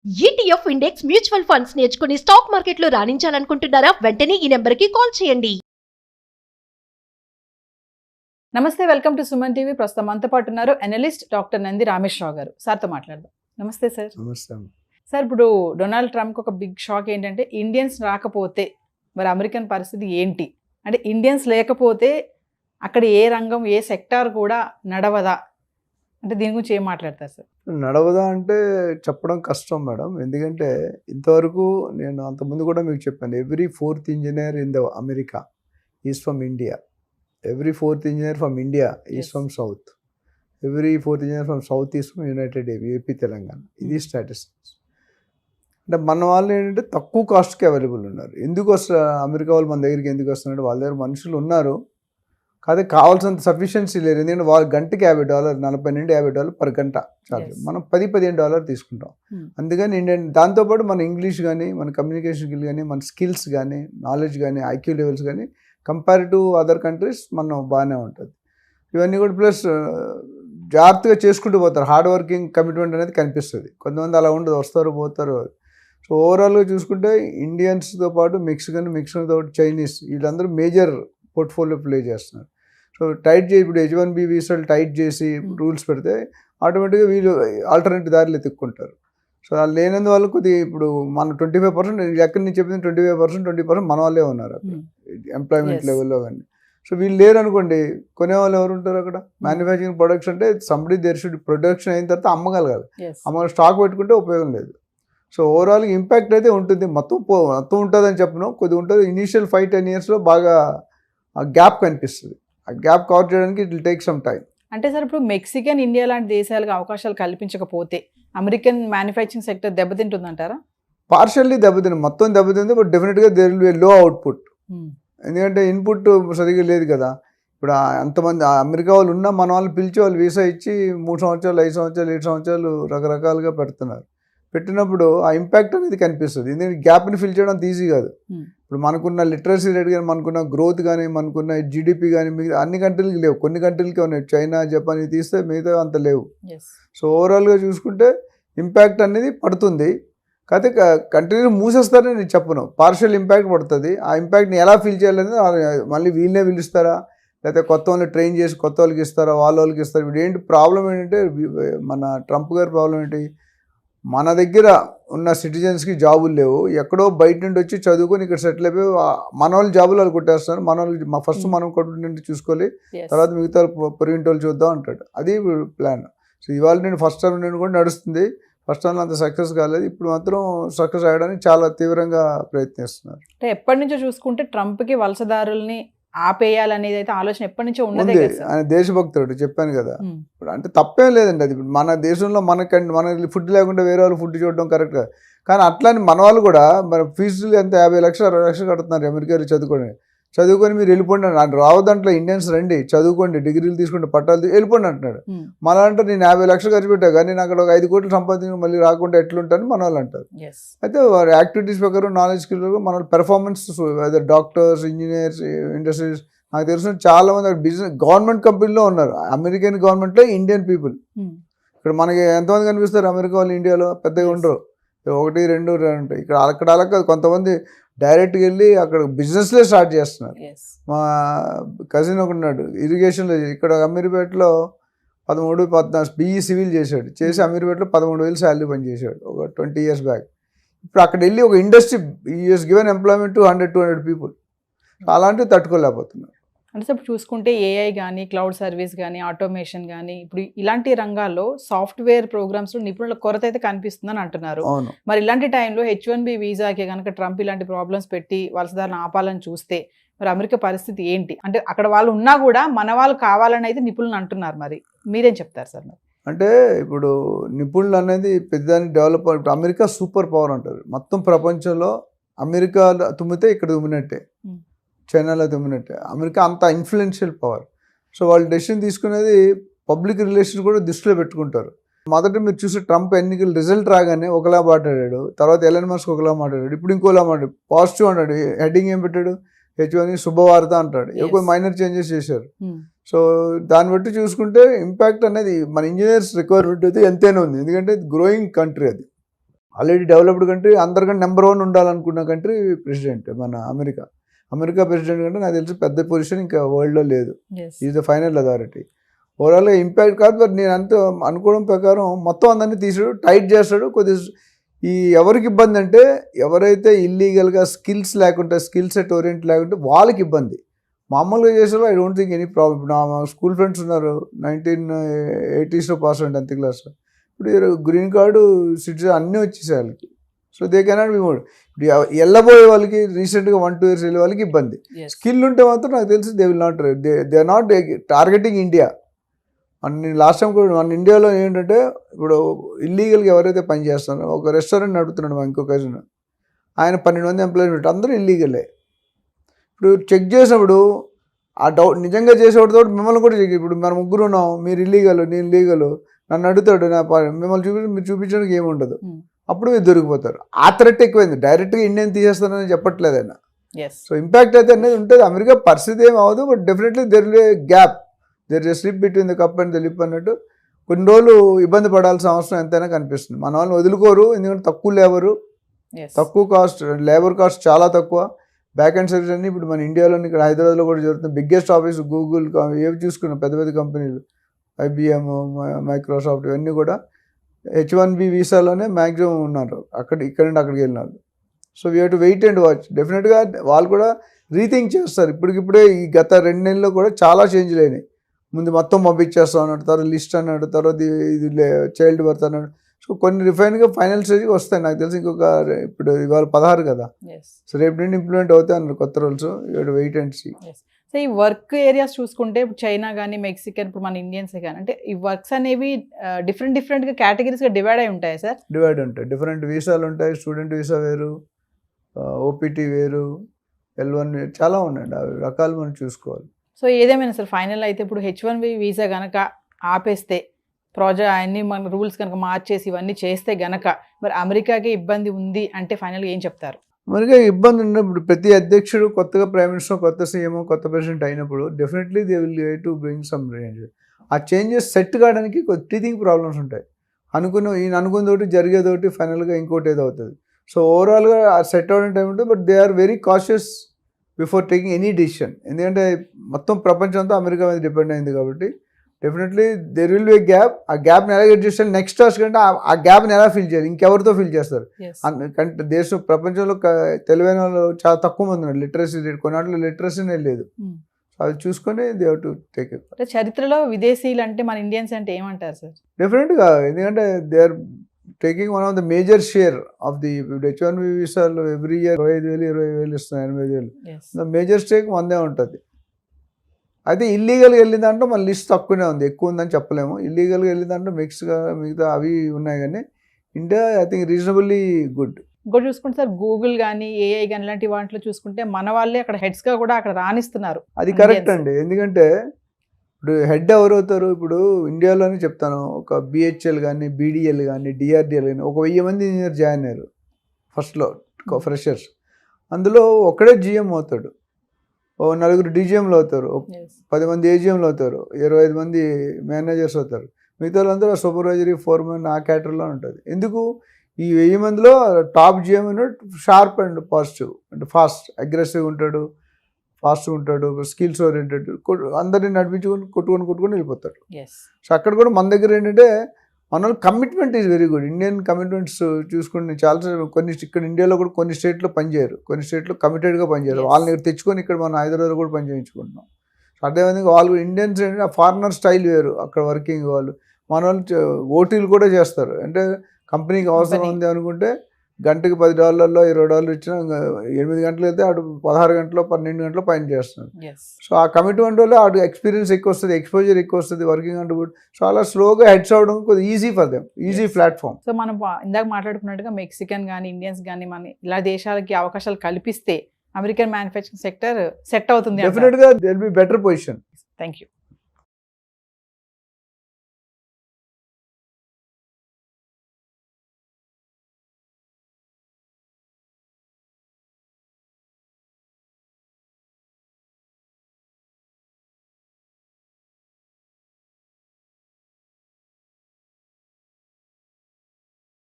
ETF index mutual funds నేర్చుకుని stock మార్కెట్లో రాణించాలనుకుంటున్నారా? వెంటనే ఈ నెంబర్కి కాల్ చేయండి. నమస్తే, వెల్కమ్ టు సుమన్ టీవీ. ప్రస్తుతం మనతో పాటు ఉన్నారు అనలిస్ట్ డాక్టర్ నంది రామేశ్వరరావు గారు. సార్తో మాట్లాడదాం. నమస్తే సార్. నమస్తే. సార్, ఇప్పుడు డొనాల్డ్ ట్రంప్కి ఒక బిగ్ షాక్ ఏంటంటే ఇండియన్స్ రాకపోతే మరి అమెరికన్ పరిస్థితి ఏంటి, అంటే ఇండియన్స్ లేకపోతే అక్కడ ఏ రంగం ఏ సెక్టార్ కూడా నడవదా, అంటే దీని గురించి ఏం మాట్లాడతారు సార్? నడవదా అంటే చెప్పడం కష్టం మేడం, ఎందుకంటే ఇంతవరకు నేను అంతకుముందు కూడా మీకు చెప్పాను, every fourth engineer in the America is from India, every fourth engineer from India is from south, every fourth engineer from south is from United AP Telangana. ఇది స్టాటిస్టిక్స్. అంటే మన వాళ్ళు ఏంటంటే తక్కువ కాస్ట్కి అవైలబుల్ ఉన్నారు. ఎందుకు వస్తారు అమెరికా వాళ్ళు మన దగ్గరికి, ఎందుకు వస్తున్నారు? వాళ్ళ దగ్గర మనుషులు ఉన్నారు, కాదే కావాల్సినంత సఫిషియన్సీ లేదు. ఎందుకంటే వాళ్ళు గంటకి $50, 40 నుండి $50 పర్ గంట చార్జ్. మనం $10-15 తీసుకుంటాం. అందుకని ఇండియన్ దాంతోపాటు మన ఇంగ్లీష్ కానీ, మన కమ్యూనికేషన్ స్కిల్ కానీ, మన స్కిల్స్ కానీ, నాలెడ్జ్ కానీ, ఐక్యూ లెవెల్స్ కానీ కంపేర్ టు అదర్ కంట్రీస్ మనం బాగానే ఉంటుంది. ఇవన్నీ కూడా ప్లస్ జాగ్రత్తగా చేసుకుంటూ పోతారు. హార్డ్ వర్కింగ్ కమిట్మెంట్ అనేది కనిపిస్తుంది. కొంతమంది అలా ఉండదు, వస్తారు పోతారు. సో ఓవరాల్గా చూసుకుంటే ఇండియన్స్తో పాటు మెక్సికన్తో పాటు చైనీస్, వీళ్ళందరూ మేజర్ పోర్ట్ఫోలియో ప్లే చేస్తున్నారు. సో టైట్ చేసి ఇప్పుడు H-1B వీసాలు టైట్ చేసి రూల్స్ పెడితే ఆటోమేటిక్గా వీళ్ళు ఆల్టర్నేటివ్ దారిలో ఎత్తుక్కుంటారు. సో వాళ్ళు లేనందువల్ల కొద్దిగా ఇప్పుడు మన 25% ఎక్కడి నుంచి చెప్పింది 20% మన వాళ్ళే ఉన్నారు అక్కడ ఎంప్లాయ్మెంట్ లెవెల్లో. కానీ సో వీళ్ళు లేరు అనుకోండి, కొనేవాళ్ళు ఎవరు ఉంటారు అక్కడ? మ్యానుఫ్యాక్చరింగ్ ప్రొడక్ట్స్ అంటే సంబడి దేర్ షుడ్ ప్రొడక్షన్ అయిన తర్వాత అమ్మగలగాలి. స్టాక్ పెట్టుకుంటే ఉపయోగం లేదు. సో ఓవరాల్ ఇంపాక్ట్ అయితే ఉంటుంది. మొత్తం ఉంటుందని చెప్పను, కొద్దిగా ఉంటుంది. ఇనీషియల్ 5-10 ఇయర్స్లో బాగా ఆ గ్యాప్ కనిపిస్తుంది. ఆ గ్యాప్ కవర్ చేయడానికి it will take some time. అంటే సార్, ఇప్పుడు మెక్సికన్, ఇండియా లాంటి దేశాలకు అవకాశాలు కల్పించకపోతే అమెరికన్ మ్యానుఫ్యాక్చరింగ్ సెక్టర్ దెబ్బతింటుందంటారా? పార్షియల్లీ దెబ్బతింది, మొత్తం దెబ్బతింది. బట్ డెఫినెట్గా దేర్ విల్ బి లో అవుట్పుట్. ఎందుకంటే ఇన్పుట్ సరిగ్గా లేదు కదా. ఇప్పుడు అంతమంది అమెరికా వాళ్ళు ఉన్నా మన వాళ్ళు పిలిచి వాళ్ళు వీసా ఇచ్చి 3 సంవత్సరాలు, 5 సంవత్సరాలు, 7 సంవత్సరాలు రకరకాలుగా పెడుతున్నారు. పెట్టినప్పుడు ఆ ఇంపాక్ట్ అనేది కనిపిస్తుంది. ఎందుకంటే గ్యాప్ని ఫిల్ చేయడం అంత ఈజీ కాదు. ఇప్పుడు మనకున్న లిటరసీ రేట్ కానీ, మనకున్న గ్రోత్ కానీ, మనకున్న GDP కానీ మిగతా అన్ని కంట్రీలకి లేవు. కొన్ని కంట్రీలకి ఉన్నాయి, చైనా, జపాన్ తీస్తే మిగతా అంత లేవు. సో ఓవరాల్గా చూసుకుంటే ఇంపాక్ట్ అనేది పడుతుంది. కాకపోతే కంట్రీని మూసేస్తారని నేను చెప్పను, పార్షియల్ ఇంపాక్ట్ పడుతుంది. ఆ ఇంపాక్ట్ని ఎలా ఫీల్ చేయాలనేది మళ్ళీ వీళ్ళనే పిలుస్తారా, లేకపోతే కొత్త వాళ్ళని ట్రైన్ చేసి కొత్త వాళ్ళకి ఇస్తారా, వాళ్ళకి ఇస్తారు. ఇప్పుడు ఏంటి ప్రాబ్లం ఏంటంటే, మన ట్రంప్ గారి ప్రాబ్లం ఏంటి, మన దగ్గర ఉన్న సిటిజన్స్కి జాబులు లేవు, ఎక్కడో బయట నుండి వచ్చి చదువుకొని ఇక్కడ సెటిల్ అయిపోయి మన వాళ్ళు జాబులు వాళ్ళు కొట్టేస్తున్నారు. మన వాళ్ళు ఫస్ట్ మనం కొట్టుకుంటే చూసుకోవాలి, తర్వాత మిగతా పొరిగింటి వాళ్ళు చూద్దాం అంటాడు. అది ప్లాన్. సో ఇవాళ నేను ఫస్ట్ టర్మ్ నుండి కూడా నడుస్తుంది. ఫస్ట్ టర్మ్లో అంత సక్సెస్ కాలేదు, ఇప్పుడు మాత్రం సక్సెస్ అయ్యడానికి చాలా తీవ్రంగా ప్రయత్నిస్తున్నారు. అంటే ఎప్పటి నుంచో చూసుకుంటే ట్రంప్కి వలసదారుల్ని ఆపేయాలనేది అయితే ఆలోచన ఎప్పటి నుంచో ఉన్నది. ఆయన దేశభక్తుడు, చెప్పాను కదా. ఇప్పుడు అంటే తప్పేం లేదండి. అది మన దేశంలో మన ఫుడ్ లేకుండా వేరే వాళ్ళు ఫుడ్ చూడడం కరెక్ట్ కాదు. కానీ అట్లానే మన వాళ్ళు కూడా మరి ఫీజులు ఎంత 50 లక్షలు 60 లక్షలు కడుతున్నారు అమెరికాలో చదువుకొని మీరు వెళ్ళిపోండి అని. రావదంట్లో ఇండియన్స్ రండి, చదువుకోండి, డిగ్రీలు తీసుకుంటే పట్టాలు వెళ్ళిపోండి అంటున్నాడు. మన అంటే నేను 50 లక్షలు ఖర్చు పెట్టా కానీ నేను అక్కడ ఒక 5 కోట్లు సంపాదించి మళ్ళీ రాకుండా ఎట్లుంటాను మన వాళ్ళు అంటారు. అయితే వారి యాక్టివిటీస్ ప్రకారం, నాలెడ్జ్ స్కిల్ మన పెర్ఫార్మెన్స్, అదే డాక్టర్స్, ఇంజనీర్స్, ఇండస్ట్రీస్, నాకు తెలిసిన చాలా మంది బిజినెస్ గవర్నమెంట్ కంపెనీలో ఉన్నారు. అమెరికన్ గవర్నమెంట్లో ఇండియన్ పీపుల్. ఇక్కడ మనకి ఎంతమంది కనిపిస్తారు అమెరికా వాళ్ళు? ఇండియాలో పెద్దగా ఉండరు, 1-2 ఉంటాయి. ఇక్కడ అక్కడ కొంతమంది డైరెక్ట్గా వెళ్ళి అక్కడ బిజినెస్లే స్టార్ట్ చేస్తున్నారు. మా కజిన్ ఒకటి ఉన్నాడు ఇరిగేషన్లో, ఇక్కడ అమీర్పేటలో 13-14 BE సివిల్ చేసి అమీర్పేటలో 13,000 శాలరీ పని చేశాడు ఒక 20 years బ్యాక్. ఇప్పుడు అక్కడ వెళ్ళి ఒక industry US given employment 100-200 people. అలాంటివి తట్టుకోలేకపోతున్నారు. అంటే ఇప్పుడు చూసుకుంటే AI కానీ, క్లౌడ్ సర్వీస్ కానీ, ఆటోమేషన్ కానీ, ఇప్పుడు ఇలాంటి రంగాల్లో సాఫ్ట్వేర్ ప్రోగ్రామ్స్లో నిపుణుల కొరత అయితే కనిపిస్తుందని అంటున్నారు. మరి ఇలాంటి టైంలో H-1B వీసాకి కనుక ట్రంప్ ఇలాంటి ప్రాబ్లమ్స్ పెట్టి వలసదారులను ఆపాలని చూస్తే మరి అమెరికా పరిస్థితి ఏంటి? అంటే అక్కడ వాళ్ళు ఉన్నా కూడా మన వాళ్ళు కావాలని అయితే నిపుణులు అంటున్నారు. మరి మీరేం చెప్తారు సార్? మరి అంటే ఇప్పుడు నిపుణులు అనేది పెద్ద డెవలప్, అమెరికా సూపర్ పవర్ అంటారు. మొత్తం ప్రపంచంలో అమెరికా తుమ్మితే ఇక్కడ తుమ్మినట్టే, చైనాలో తుమ్మినట్టే. అమెరికా అంత ఇన్ఫ్లుయెన్షియల్ పవర్. సో వాళ్ళు డెసిషన్ తీసుకునేది పబ్లిక్ రిలేషన్స్ కూడా దృష్టిలో పెట్టుకుంటారు. మొదట మీరు చూసి ట్రంప్ ఎన్నికల రిజల్ట్ రాగానే ఒకలా మాట్లాడాడు, తర్వాత ఎలన్ మస్క్ ఒకలా మాట్లాడాడు, ఇప్పుడు ఇంకోలా మాట్లాడు. పాజిటివ్ అంటాడు, హెడ్డింగ్ ఏం పెట్టాడు, H-1 శుభవార్త అంటాడు. ఎక్కువ మైనర్ చేంజెస్ చేశారు. సో దాన్ని బట్టి చూసుకుంటే ఇంపాక్ట్ అనేది మన ఇంజనీర్స్ రిక్వైర్మెంట్ అయితే ఎంతైనా ఉంది, ఎందుకంటే గ్రోయింగ్ కంట్రీ అది. ఆల్రెడీ డెవలప్డ్ కంట్రీ, అందరికంటే నెంబర్ 1 ఉండాలనుకున్న కంట్రీ ప్రెసిడెంట్ మన అమెరికా ప్రెసిడెంట్ కంటే నాకు తెలిసి పెద్ద పొజిషన్ ఇంకా వరల్డ్లో లేదు. Is the final authority. ఓవరాల్గా ఇంపాక్ట్ కాదు, బట్ నేను అంత అనుకోవడం ప్రకారం మొత్తం అందరినీ తీసాడు, టైట్ చేస్తాడు. ఎవరికి ఇబ్బంది అంటే ఎవరైతే ఇల్లీగల్గా స్కిల్స్ లేకుంటే, స్కిల్ సెట్ ఓరియంట్ లేకుంటే వాళ్ళకి ఇబ్బంది. మామూలుగా చేసారో I don't think any problem. ఇప్పుడు నా స్కూల్ ఫ్రెండ్స్ ఉన్నారు 1980s pass out 10th class. ఇప్పుడు గ్రీన్ కార్డు సిటిజన్ అన్నీ వచ్చేసాయి వాళ్ళకి. So they cannot be mode. ఇప్పుడు వెళ్ళబోయే వాళ్ళకి రీసెంట్గా 1-2 years వెళ్ళే వాళ్ళకి ఇబ్బంది. స్కిల్ ఉంటే మాత్రం నాకు తెలిసి they will not, they are not targeting India. నేను లాస్ట్ టైం కూడా మన ఇండియాలో ఏంటంటే ఇప్పుడు ఇల్లీగల్గా ఎవరైతే పని చేస్తున్నారో, ఒక రెస్టారెంట్ నడుపుతున్నాడు మా ఇంకో కజిన్, ఆయన 12 మంది ఎంప్లాయీస్ ఉంటారు, అందరూ ఇల్లీగలే. ఇప్పుడు చెక్ చేసినప్పుడు ఆ డౌట్ నిజంగా చేసేవాడితో మిమ్మల్ని కూడా చెక్, ఇప్పుడు మన ముగ్గురు ఉన్నాం, మీరు ఇల్లీగల్ నేను లీగల్, నన్ను అడుగుతాడు, మిమ్మల్ని మీరు చూపించడానికి ఏముండదు, అప్పుడు మీరు దొరికిపోతారు. ఆ థ్రెట్ ఎక్కువైంది. డైరెక్ట్గా ఇండియన్ తీసేస్తానని చెప్పట్లేదు ఆయన. సో ఇంపాక్ట్ అయితే అనేది ఉంటుంది. అమెరికా పరిస్థితి ఏమి అవ్వదు, but definitely there is a gap, there is a slip between the cup and the lip అన్నట్టు కొన్ని రోజులు ఇబ్బంది పడాల్సిన అవసరం ఎంతైనా కనిపిస్తుంది. మన వాళ్ళని వదులుకోరు, ఎందుకంటే తక్కువ కాస్ట్, లేబర్ కాస్ట్ చాలా తక్కువ. బ్యాక్ అండ్ సర్వీస్ అన్ని ఇప్పుడు మన ఇండియాలోని ఇక్కడ హైదరాబాద్లో కూడా జరుగుతుంది. బిగ్గెస్ట్ ఆఫీస్ గూగుల్, ఏవి చూసుకున్నాం పెద్ద పెద్ద కంపెనీలు, IBM, మైక్రోసాఫ్ట్, ఇవన్నీ కూడా H1B వీసాలోనే మ్యాక్సిమం ఉన్నారు, ఇక్కడ నుండి అక్కడికి వెళ్ళినారు. So we have to wait and watch. డెఫినెట్గా వాళ్ళు కూడా రీథింక్ చేస్తారు. ఇప్పటికిప్పుడే ఈ గత 2 నెలల్లో కూడా చాలా చేంజ్లు అయినాయి. ముందు మొత్తం పంపించేస్తాం అన్నాడు, తర్వాత లిస్ట్ అన్నాడు, తర్వాత ఇది చైల్డ్ బర్త్ అన్నాడు. సో కొన్ని రిఫైన్గా ఫైనల్ స్టేజ్కి వస్తాయి. నాకు తెలిసి ఇప్పుడు ఇవాళ 16 కదా, సో రేపు నుండి ఇంప్లిమెంట్ అవుతాయి అన్నారు కొత్త rules. Wait and see. So ఈ వర్క్ ఏరియాస్ చూసుకుంటే ఇప్పుడు చైనా కానీ మెక్సికన్, ఇప్పుడు మన ఇండియన్స్ కానీ, అంటే ఈ వర్క్స్ అనేవి డిఫరెంట్గా కేటగిరీస్గా డివైడ్ అయి ఉంటాయి సార్? డివైడ్ ఉంటాయి, డిఫరెంట్ వీసాలు ఉంటాయి. స్టూడెంట్ వీసా వేరు, OPT వేరు, L1 వేరు, చాలా ఉన్నాయండి. అవి రకాలు మనం చూసుకోవాలి. సో ఏదేమైనా సార్ ఫైనల్ అయితే ఇప్పుడు H1B వీసా కనుక ఆపేస్తే, అన్ని మన రూల్స్ కనుక మార్చేసి ఇవన్నీ చేస్తే గనక మరి అమెరికాకి ఇబ్బంది ఉంది అంటే ఫైనల్గా ఏం చెప్తారు? మనకి ఇబ్బంది ఉన్నప్పుడు ప్రతి అధ్యక్షుడు కొత్తగా ప్రైమ్ మినిస్టర్, కొత్త CM, కొత్త ప్రెసిడెంట్ అయినప్పుడు definitely they will get to bring some change. ఆ చేంజెస్ సెట్ కావడానికి టీథింగ్ ప్రాబ్లమ్స్ ఉంటాయి. ఈయన అనుకున్నదోటి జరిగేదోటి ఫైనల్గా ఇంకోటి ఏదో అవుతుంది. సో ఓవరాల్గా ఆ సెట్ అవ్వడం టైం ఉంటుంది. But they are very cautious before taking any decision. ఎందుకంటే మొత్తం ప్రపంచం అంతా అమెరికా మీద డిపెండ్ అయింది కాబట్టి definitely there will be gap. ఆ గ్యాప్ని ఎలా అడ్జస్ట్ చేయాలి, నెక్స్ట్ టాస్క్ అంటే ఆ గ్యాప్ని ఎలా ఫిల్ చేయాలి, ఇంకెవరితో ఫిల్ చేస్తారు. అంటే ప్రపంచంలో తెలివైన వాళ్ళు చాలా తక్కువ మంది ఉన్నారు. లిటరసీ రేట్ కొన్నాళ్ళు లిటరసీనే లేదు. అది చూసుకొని they have to take it. చరిత్రలో విదేశీయులు అంటే మన ఇండియన్స్ అంటే ఏమంటారు సార్? డెఫినెట్గా, ఎందుకంటే they are taking one of the major share of the H1B వీసాలు. ఎవ్రీ ఇయర్ 25,000 ఇస్తున్నారు, 8,000. ద మేజర్ స్టేక్ మందే ఉంటుంది. అయితే ఇల్లీగల్గా వెళ్ళిన దాంట్లో మన లిస్ట్ తక్కువనే ఉంది, ఎక్కువ ఉందని చెప్పలేము. ఇల్లీగల్గా వెళ్ళిన దాంట్లో మిగతా అవి ఉన్నాయి, కానీ India I think reasonably good. ఇంకోటి చూసుకుంటే సార్ గూగుల్ కానీ AI కానీ ఇలాంటి వాటిలో చూసుకుంటే మన వాళ్ళే అక్కడ హెడ్స్గా కూడా అక్కడ రాణిస్తున్నారు. అది కరెక్ట్ అండి, ఎందుకంటే ఇప్పుడు హెడ్ ఎవరు అవుతారు? ఇప్పుడు ఇండియాలోనే చెప్తాను, ఒక BHL కానీ, BDL కానీ, DRDL కానీ ఒక 1000 మంది ఇంజనీర్ జాయిన్ అయ్యారు ఫస్ట్లో, ఫ్రెషర్స్. అందులో ఒకడే GM అవుతాడు, 4 DGMలు అవుతారు, 10 మంది AGMలు అవుతారు, 25 మంది మేనేజర్స్ అవుతారు. మిగతా వాళ్ళందరూ సూపర్వైజరీ, ఫోర్మెన్ ఆ క్యాటర్లో ఉంటుంది. ఎందుకు? ఈ 1000 మందిలో top GM sharp and positive, అంటే ఫాస్ట్, అగ్రెసివ్ ఉంటాడు, ఫాస్ట్గా ఉంటాడు, స్కిల్స్ ఓరియంటెడ్, అందరినీ నడిపించుకొని కొట్టుకొని వెళ్ళిపోతాడు. సో అక్కడ కూడా మన దగ్గర ఏంటంటే మన commitment is very good. Indian commitments చూసుకుని చాలా ఇక్కడ ఇండియాలో కూడా కొన్ని స్టేట్లో పనిచేయరు, కొన్ని స్టేట్లో కమిటెడ్గా పనిచేయరు. వాళ్ళని ఇక్కడ తెచ్చుకొని ఇక్కడ మన హైదరాబాద్లో కూడా పని చేయించుకుంటున్నాం. అదేవిధంగా వాళ్ళు ఇండియన్స్ ఏంటంటే ఫారినర్ స్టైల్ వేరు, అక్కడ వర్కింగ్ వాళ్ళు. మన వాళ్ళు OTలు కూడా చేస్తారు. అంటే కంపెనీకి అవసరం ఉంది అనుకుంటే గంటకి $10, $20 ఇచ్చినా 8 గంటలు అయితే అటు 16 గంటలు, 12 గంటలు పని చేస్తున్నారు. సో ఆ కమిట్మెంట్ వల్ల అటు ఎక్స్పీరియన్స్ ఎక్కువ వస్తుంది, ఎక్స్పోజర్ ఎక్కువ వస్తుంది, వర్కింగ్ అంటే కూడా చాలా స్లోగా హెడ్స్ అవడం కొద్దిగా easy for them, easy platform. So మనం ఇందాక మాట్లాడుకున్నట్టుగా మెక్సికన్ కానీ, ఇండియన్స్ కానీ మన ఇలా దేశాలకి అవకాశాలు కల్పిస్తే అమెరికన్ మ్యానుఫ్యాక్చరింగ్ సెక్టర్ సెట్ అవుతుంది. డెఫినెట్గా there be better position. Thank you.